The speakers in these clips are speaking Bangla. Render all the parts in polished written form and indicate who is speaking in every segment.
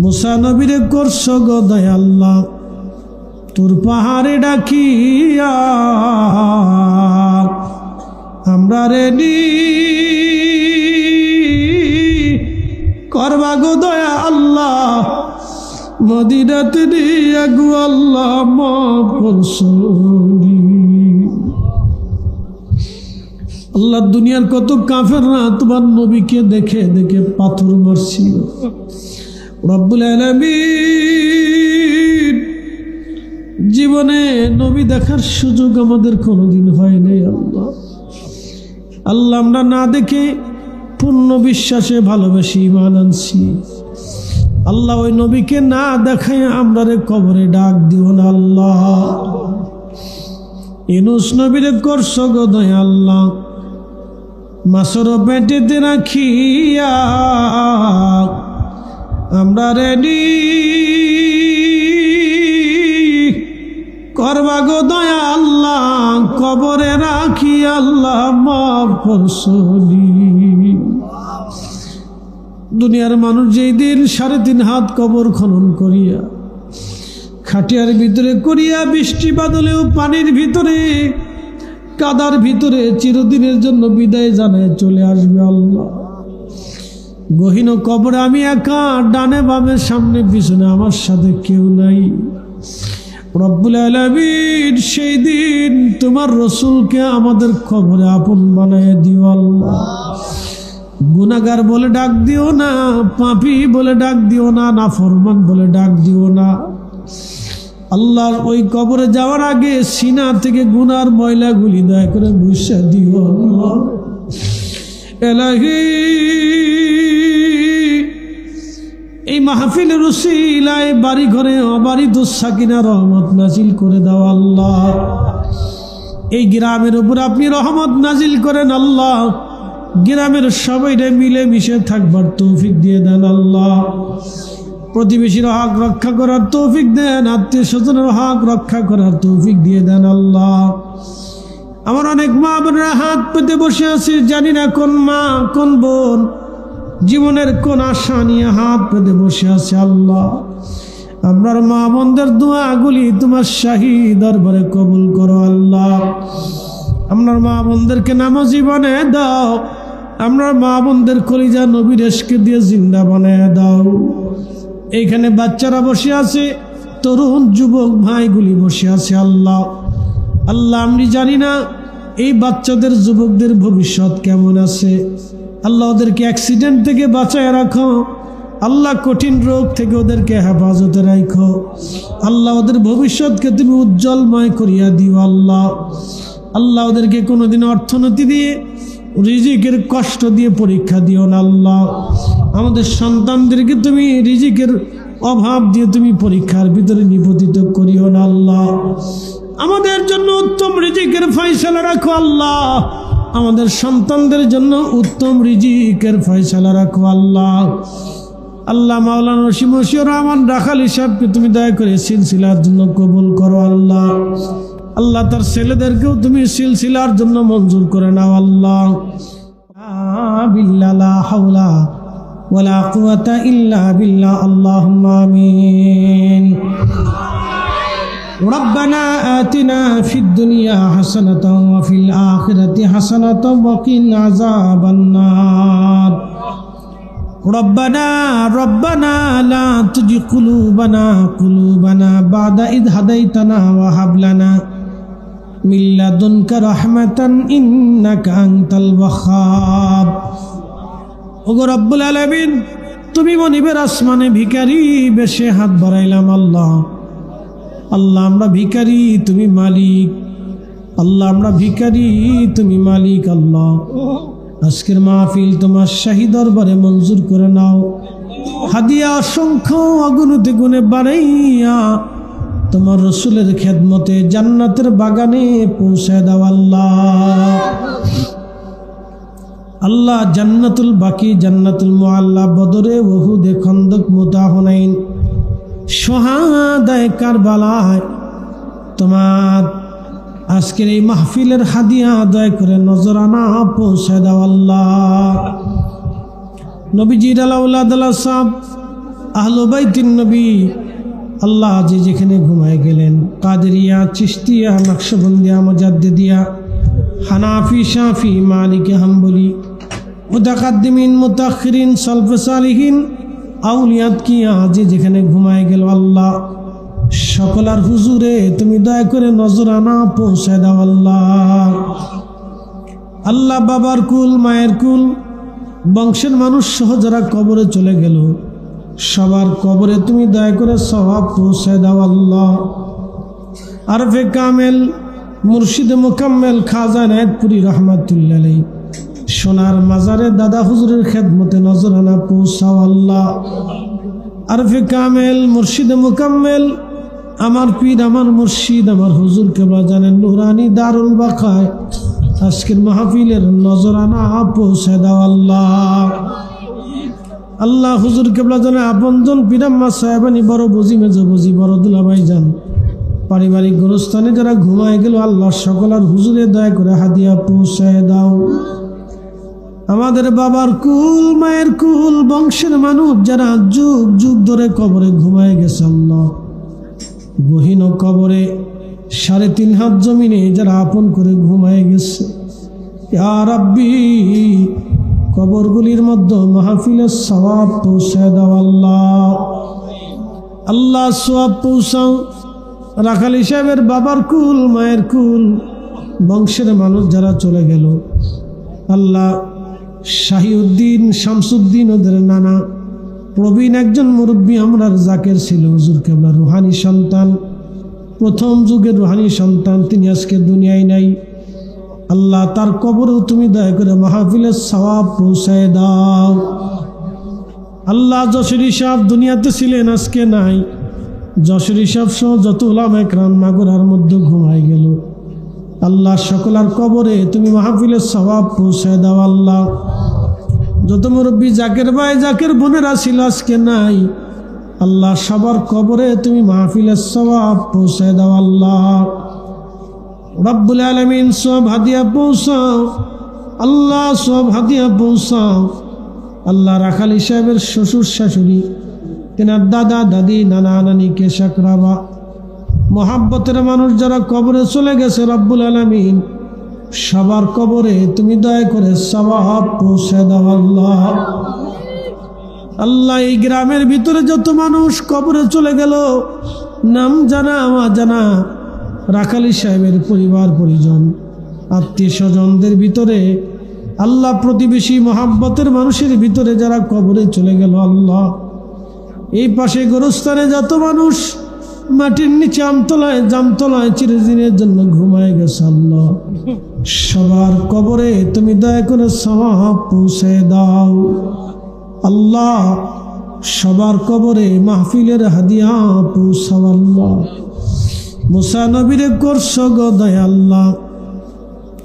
Speaker 1: মুসা নবীরে করছ গো দয়া আল্লাহ তোর পাহাড়ে ডাকিয়া আমরা রেডি করবা গো দয়া আল্লাহ মদিনাতে নিয়ে গো আল্লাহ মাফ করছনি। আল্লাহ দুনিয়ার কত কাফেররা তোমার নবীকে দেখে দেখে পাথর মারছিল। রব্বুল আলামিন জীবনে নবী দেখার সুযোগ আমাদের কোনোদিন হয় নাই। আল্লাহ আল্লাহ আমরা না দেখে পূর্ণ বিশ্বাসে ভালোবেসে ঈমান আনছি। আল্লাহ ওই নবীকে না দেখায় আমরা রে কবরে ডাক দিও না। আল্লাহ ইউনূস নবীরে করছ গো দয়া আল্লাহ মাছের পেটেতে রাখিয়া আমরা রেডি করবা গো দয়া আল্লাহ কবরে রাখি আল্লাহ মাফ করছনি। দুনিয়ার মানুষ যেই দিন 3.5 হাত কবর খনন করিয়া খাটিয়ার ভিতরে করিয়া বৃষ্টি বাদলেও পানির ভিতরে কাদার ভিতরে চিরদিনের জন্য বিদায় জানায় চলে আসবে। আল্লাহ গহীন কবরে আমি একা, ডানে বামে সামনে পিছনে আমার সাথে কেউ নাই। রব্বুল আলামিন সেই দিন তোমার রসুলকে আমাদের কবরে আপন বানায় দিও। আল্লাহ গুনাহগার বলে ডাক দিও না, পাপী বলে ডাক দিও না, নাফরমান বলে ডাক দিও না। আল্লাহর ওই কবরে যাওয়ার আগে সিনা থেকে গুনার ময়লাগুলি দয়া করে মুছে দিও। আল্লাহ এলাহি এই মাহফিলের উসিলায় বাড়ি ঘরে অবারিত সাকিনা রহমত নাজিল করে দাও। আল্লাহ এই গ্রামের উপর আপনি রহমত নাজিল করেন। আল্লাহ গ্রামের সবাইরে মিলে মিশে থাকবার তৌফিক দিয়ে দেন। আল্লাহ প্রতিবেশীর হক রক্ষা করার তৌফিক দেন, আত্মীয় স্বজনের হক রক্ষা করার তৌফিক দিয়ে দেন। আল্লাহ আমার অনেক মা বোনেরা হাত পেতে বসে আছে, জানি না কোন মা কোন বোন জীবনের কোন আশা নিয়ে হাত পেতে বসে আছে। আল্লাহ আপনার মা বোনদের দোয়াগুলি তোমার শাহী দরবারে কবুল করো। আল্লাহ আপনার মা বোনদেরকে নামাজি বানায় দাও, আপনার মা বোনদের কলিজা নবীর ইশকে দিয়ে জিন্দা বানায় দাও। এইখানে বাচ্চারা বসে আছে, তরুণ যুবক ভাইগুলি বসে আছে। আল্লাহ আল্লাহ আমি জানি না এই বাচ্চাদের যুবকদের ভবিষ্যৎ কেমন আছে। আল্লাহ ওদেরকে অ্যাক্সিডেন্ট থেকে বাঁচায় রাখো। আল্লাহ কঠিন রোগ থেকে ওদেরকে হেফাজতে রাখো। আল্লাহ ওদের ভবিষ্যৎকে তুমি উজ্জ্বলময় করিয়া দিও। আল্লাহ আল্লাহ ওদেরকে কোনোদিন অর্থনীতি দিয়ে রিজিকের কষ্ট দিয়ে পরীক্ষা দিও না। আল্লাহ আমাদের সন্তানদেরকে তুমি রিজিকের অভাব দিয়ে তুমি পরীক্ষার ভিতরে নিপতিত করিও না। আল্লাহ আমাদের জন্য উত্তম রিজিকের ফয়সালা রাখো। আল্লাহ আমাদের সন্তানদের জন্য উত্তম রিজিকের ফয়সালা রাখো। আল্লাহ আল্লাহ মাওলানা রশিদ মশিউর রহমান রাখালি সাহেবকে তুমি দয়া করে সিলসিলার জন্য কবুল করো। আল্লাহ আল্লাহ তার ছেলেদেরকেও তুমি সিলসিলার জন্য মঞ্জুর করে নাও। আল্লাহ বিল্লাহ লা হাওলা ওয়ালা কুওয়াতা ইল্লা বিল্লাহ। আল্লাহুম্মা আমিন। ربنا آتنا في الدنيا حسنة وفي الآخرة حسنة وقنا عذاب النار. ربنا لا تزغ قلوبنا بعد إذ هديتنا وهب لنا من لدنك رحمة إنك أنت الوهاب. ওগো রব্বুল আলামিন তুমি মনিবের আসমানে ভিখারি বেশে হাত বাড়াইলাম। আল্লাহ আল্লাহ আমরা ভিখারি, তুমি মালিক। আল্লাহ আমরা ভিখারি, তুমি মালিক। আল্লাহ আজকের মাহফিল তোমার শাহী দরবারে মঞ্জুর করে নাও। হাদিয়া অসংখ্য অগণিত গুণে বাড়াইয়া তোমার রসুলের খেদমতে জান্নাতের বাগানে পৌঁছায় দাও। আল্লাহ আল্লাহ জান্নাতুল বাকি, জান্নাতুল মুআল্লা, বদরে, উহুদে, খন্দক, মুতা, হুনাইন, শাহাদায়ে কারবালায় তোমার আজকের এই মাহফিলের হাদিয়া দয়া করে নজরানা পৌঁছে দাও। আল্লাহ নবীজির আলাউলাদ সাহেব আহলে বাইতুন নবী আল্লাহ যে যেখানে ঘুমায় গেলেন, কাদেরিয়া, চিশতিয়া, নকশবন্দিয়া, মুজাদ্দিদিয়া, হানাফি, শাফি, মালিকি, হাম্বলি, মুতাকাদ্দিমিন, মুতাখিরিন, সালফে সালিহিন, আউলিয়াত কিয়া যে যেখানে ঘুমায় গেল, আল্লাহ সকলার হুজুরে তুমি দয়া করে নজরানা পৌঁছে দাও আল্লাহ। আল্লাহ বাবার কুল, মায়ের কুল, বংশের মানুষ সহ যারা কবরে চলে গেল, সবার কবরে তুমি দয়া করে সওয়াব পৌঁছে দাও আল্লাহ। আরফে কামেল, মুর্শিদে মুকাম্মেল, খাজা এনায়েতপুরী রহমাতুল্লাহ আলাইহি সোনার মাজারে দাদা হুজুরের খেদমতে নজরানা পৌঁছাও আল্লাহ। আরফে কামেল, মুর্শিদে মুকাম্মেল, আমার পীর, আমার মুর্শিদ, আমার হুজুর কেবলা জানেন নুরানি দারুল বাকায় আজকের মাহফিলের নজরানা পৌঁছে দাও আল্লাহ। আল্লাহ হুজুর কেবলা জানে আপনজন পীরাম্মা সাহেবানি, বড় বুঝি, মেজ বুঝি, বড় দুলাভাই যান, পারিবারিক গোরস্থানে যারা ঘুমায় গেল, আল্লাহ সকলার হুজুরে দয়া করে হাদিয়া পৌঁছে দাও। আমাদের বাবার কুল, মায়ের কুল, বংশের মানুষ যারা যুগ যুগ ধরে কবরে ঘুমায় গেছে, আল্লাহ গহীন কবরে 3.5 হাত জমিনে যারা আপন করে ঘুমায় গেছে, ইয়া রাব্বি কবরগুলির মধ্যে মাহফিলের সওয়াব পৌঁছে দাও আল্লাহ। আল্লাহ সওয়াব পৌঁছাও রাখালি সাহেবের বাবার কুল, মায়ের কুল, বংশের মানুষ যারা চলে গেল, আল্লাহ শাহিউদ্দিন, শামসুদ্দিন, ওদের নানা প্রবীণ একজন মুরব্বী আমরার জাকের ছিল, হুজুর কেবলা রুহানি সন্তান, প্রথম যুগের রুহানি সন্তান, তিনি আজকে দুনিয়ায় নাই। আল্লাহ তার কবরেও তুমি দয়া করে মাহফিলের সওয়াব পৌঁছায় দাও আল্লাহ। যশোরী সাহেব দুনিয়াতে ছিলেন, আজকে নাই। যশোরী সাহেব সহ যত উলামা একরাম মাগুরার মধ্যে ঘুমায় গেল, আল্লাহ সকলার কবরে তুমি মাহফিলের সওয়াব পৌঁছায় দাও আল্লাহ। যত মুরব্বী জাকের ভাই, জাকের বোনেরা ছিল, আজকে নাই, আল্লাহ সবার কবরে তুমি মাহফিলের সওয়াব পৌঁছায় দাও আল্লাহ। রব্বুল আলামিন সব হাদিয়া পৌঁছাও আল্লাহ, সব হাদিয়া পৌঁছাও আল্লাহ। রাখালি সাহেবের শ্বশুর শাশুড়ি, তেনার দাদা দাদি, নানা নানি, কেশাক রাবা, মোহাব্বতের মানুষ যারা কবরে চলে গেছে, রব্বুল আলামিন সবার কবরে তুমি দয়া করে সওয়াব পৌঁছে দাও আল্লাহ। আল্লাহ এই গ্রামের ভিতরে যত মানুষ কবরে চলে গেল, নাম জানা অজানা, রাখালি সাহেবের পরিবার পরিজন, আত্মীয় স্বজনদের ভিতরে, আল্লাহ প্রতিবেশী মোহাব্বতের মানুষের ভিতরে যারা কবরে চলে গেল, আল্লাহ এই পাশে গোরস্থানে যত মানুষ মাটির নিচে আমতলায় জামতলায় চিরদিনের জন্য ঘুমায় গেছে, আল্লাহ সবার কবরে তুমি দয়া করে সওয়াব পৌঁছে দাও আল্লাহ। সবার কবরে মাহফিলের হাদিয়া পৌঁছাও আল্লাহ। মুসা নবীরে করছ গো দয়া আল্লাহ,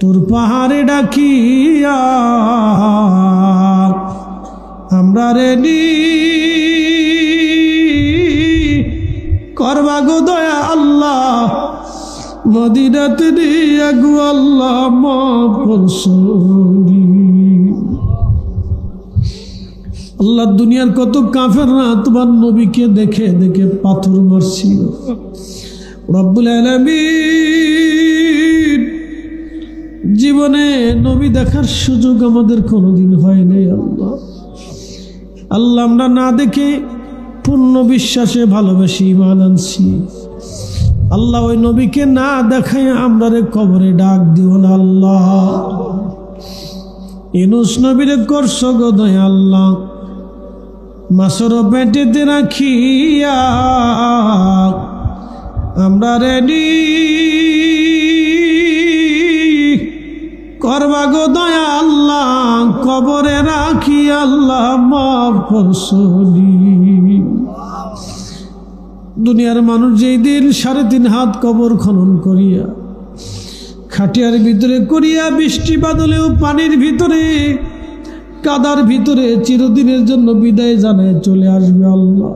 Speaker 1: তোর পাহাড়ে ডাকিয়া আমরা রেডি করবা গো দয়া আল্লাহ, মদিনাতে নিয়ে গো আল্লাহ মাফ করছনি। আল্লাহ দুনিয়ার কত কাফেররা তোমার নবীকে দেখে দেখে পাথর মারছিল, রব্বুল আলামিন জীবনে নবী দেখার সুযোগ আমাদের কোনোদিন হয় নাই আল্লাহ। আল্লাহ আমরা না দেখে পূর্ণ বিশ্বাসে ভালোবেসে ঈমান আনছি, আল্লাহ ওই নবীকে না দেখায় আমরা রে কবরে ডাক দিও না আল্লাহ। ইউনূস নবীরে করছ গো দয়া আল্লাহ, মাছের পেটেতে রাখিয়া আমরা রেডি করবা গো দয়া আল্লাহ, কবরে রাখি আল্লাহ মাফ করছনি। দুনিয়ার মানুষ যেই দিন 3.5 হাত কবর খনন করিয়া, খাটিয়ার ভিতরে করিয়া, বৃষ্টি বাদলেও পানির ভিতরে, কাদার ভিতরে চিরদিনের জন্য বিদায় জানায় চলে আসবে আল্লাহ।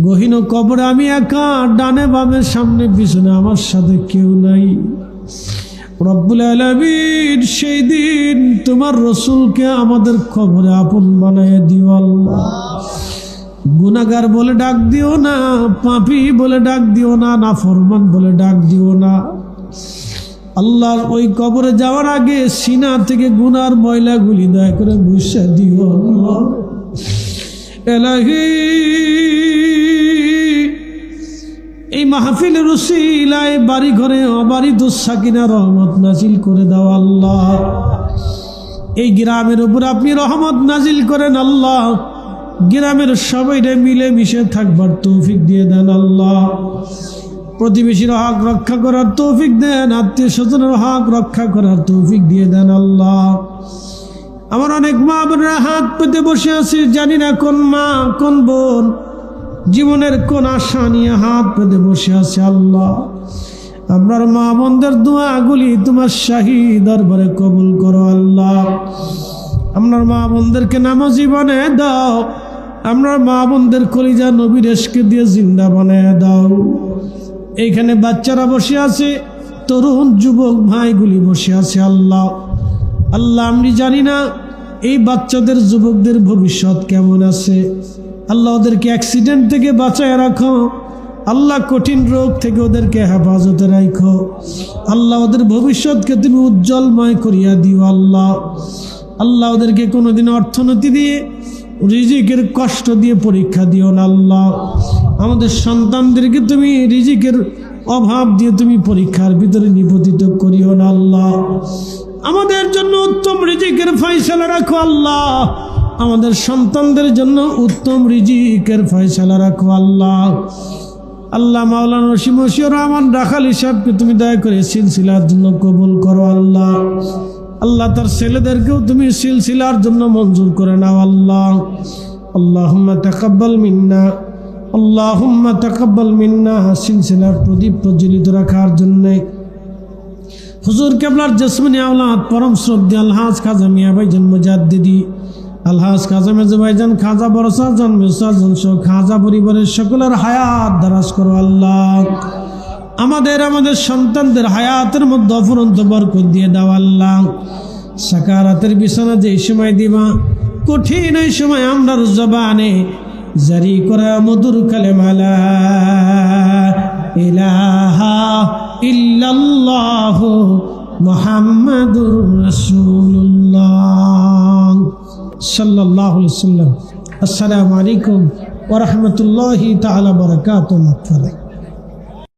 Speaker 1: গহীন কবরে আমি একা, ডানে বামে সামনে পিছনে আমার সাথে কেউ নাই। রব্বুল আলামিন সেই দিন তোমার রসুলকে আমাদের কবরে আপন বানায় দিও আল্লাহ। গুনাহগার বলে ডাক দিও না, পাপী বলে ডাক দিও না, নাফরমান বলে ডাক দিও না। আল্লাহর ওই কবরে যাওয়ার আগে সিনা থেকে গুনার ময়লাগুলি দয়া করে মুছে দিও আল্লাহ। এলাহি এই মাহফিলের উসিলায় বাড়ি ঘরে অবারিত সাকিনা রহমত নাজিল করে দাও আল্লাহ। এই গ্রামের উপর আপনি রহমত নাজিল করেন আল্লাহ। গ্রামের সবাইরে মিলে মিশে থাকবার তৌফিক দিয়ে দেন আল্লাহ। প্রতিবেশীর হক রক্ষা করার তৌফিক দেন, আত্মীয় স্বজনের হক রক্ষা করার তৌফিক দিয়ে দেন আল্লাহ। আমার অনেক মা বোনেরা হাত পেতে বসে আছে, জানি না কোন মা কোন বোন জীবনের কোন আশা নিয়ে হাত পেতে বসে আছে আল্লাহ। আপনার মা বোনদের দোয়াগুলি তোমার শাহী দরবারে কবুল করো আল্লাহ। আপনার মা বোনদেরকে নামাজি বানায় দাও, আপনার মা বোনদের কলিজা নবীর ইশকে দিয়ে জিন্দা বানায় দাও। এইখানে বাচ্চারা বসে আছে, তরুণ যুবক ভাইগুলি বসে আছে আল্লাহ। আল্লাহ আমি জানি না এই বাচ্চাদের যুবকদের ভবিষ্যৎ কেমন আছে আল্লাহ। ওদেরকে অ্যাক্সিডেন্ট থেকে বাঁচায় রাখো আল্লাহ, কঠিন রোগ থেকে ওদেরকে হেফাজতে রাখো আল্লাহ। ওদের ভবিষ্যৎকে তুমি উজ্জ্বলময় করিয়া দিও আল্লাহ। আল্লাহ ওদেরকে কোনোদিন অর্থনীতি দিয়ে রিজিকের কষ্ট দিয়ে পরীক্ষা দিও না আল্লাহ। আমাদের সন্তানদেরকে তুমি রিজিকের অভাব দিয়ে তুমি পরীক্ষার ভিতরে নিপতিত করিও না আল্লাহ। আমাদের জন্য উত্তম রিজিকের ফয়সালা রাখো আল্লাহ। আমাদের সন্তানদের জন্য উত্তম রিজিকের ফয়সালা রাখো আল্লাহ। আল্লাহ মাওলানা রশিদ মশিউর রহমান রাখালি সাহেবকে তুমি দয়া করে সিলসিলার জন্য কবুল করো আল্লাহ। আল্লাহ তার ছেলেদেরকেও তুমি সিলসিলার জন্য মঞ্জুর করে নাও আল্লাহ। আল্লাহুম্মা তাকাব্বাল মিন্না, আল্লাহুম্মা তাকাব্বাল মিন্না। সিলসিলার প্রদীপ প্রজ্বলিত রাখার জন্য হুজুর কেবলার জসমিনী আওলাদ পরম শ্রদ্ধেয় আলহাজ খাজা মিয়া ভাইজান মুজাদ্দিদি, আলহাজ খাজা মেজু ভাইজান, খাজা বরসার জান মির্জা সহ খাজা পরিবারের সকলের হায়াত দারাজ করো আল্লাহ। আমাদের সন্তানদের হায়াতের মধ্যে অফুরন্ত বরকত দিয়ে দাও আল্লাহ। সাকারাতের বিছানা যেই সময় দিবা, কঠিন এই সময় আমরার জবানে জারি করা মধুর কালেমা লা ইলাহা ইল্লাল্লাহু মুহাম্মাদুর রাসূলুল্লাহ সাল্লাল্লাহু আলাইহি ওয়াসাল্লাম। আসসালামু আলাইকুম ওয়া রাহমাতুল্লাহি তাআলা ওয়া বারাকাতুহু।